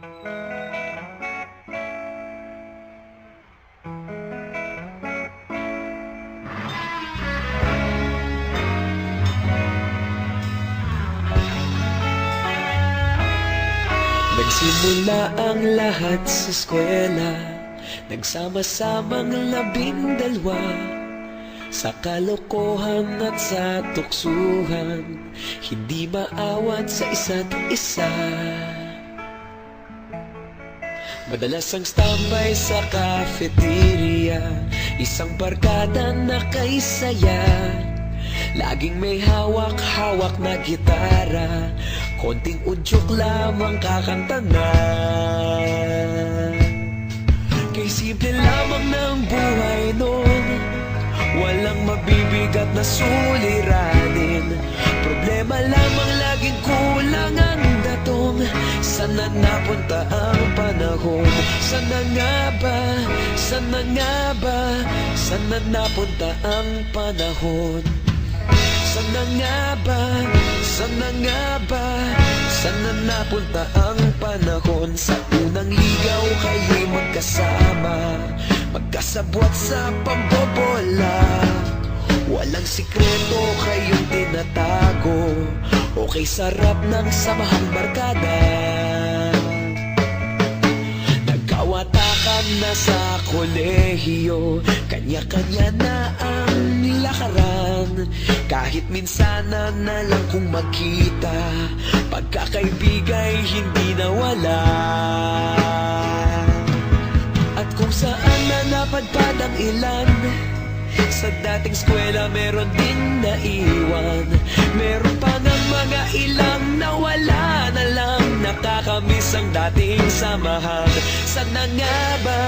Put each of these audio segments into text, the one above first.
Nagsimula ang lahat sa eskwela, nagsama-samang 12 sa kalokohan at sa tuksuhan, hindi maawat sa isa't isa. Madalas ang standby sa cafeteria, isang barkada na kay saya. Laging may hawak-hawak na gitara, konting udyok lamang kakanta na. Kay simple lamang ng buhay noon, walang mabibigat na suliranin. Problema lamang laging kulang ang datong. Sana napunta ang panahon? Sana nga ba? Sana nga ba? Sana napunta ang panahon? Sana nga ba? Sana nga ba? Sana napunta ang panahon? Sa unang ligaw kayo'y magkasama, magkasabwat sa pambobola. Walang sikreto kayong tinatago, okay sarap ng samahang barkada. Nagkawatakan na sa kolehiyo, kanya-kanya na ang lakaran. Kahit minsanan na lang kung magkita, pagkakaibigay hindi nawala. At kung saan na napadpad ang ilan, sa dating eskwela meron din naiwan. Meron pa ng mga ilang nawala na lang, nakakamiss ang dating samahan. Sana nga ba?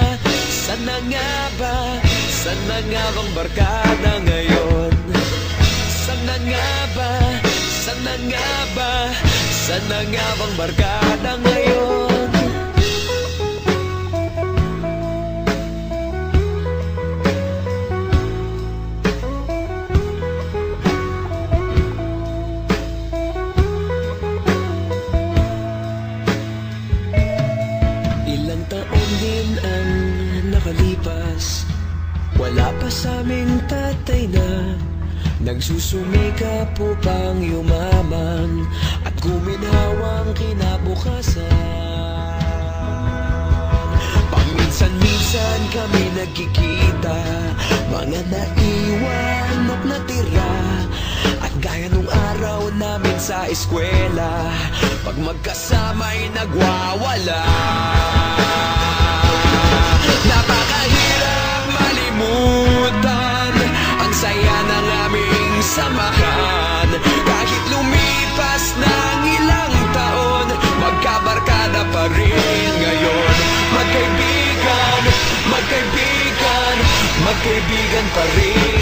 Sana nga ba? Sana nga bang barkada ngayon? Sana nga ba? Sana nga ba? Sana nga bang barkada ngayon? Ilang taon din ang nakalipas, wala pa sa aming tatay na nagsusumikap upang yumaman at guminhawang kinabukasan. Paminsan-minsan kami nagkikita, mga naiwan at natira. At gaya nung araw namin sa eskwela, pag magkasama'y nagwawala. Napakahirap malimutan ang saya ng aming samahan. Kahit lumipas ng ilang taon, magkabarkada pa rin ngayon. Magkaibigan, magkaibigan, magkaibigan pa rin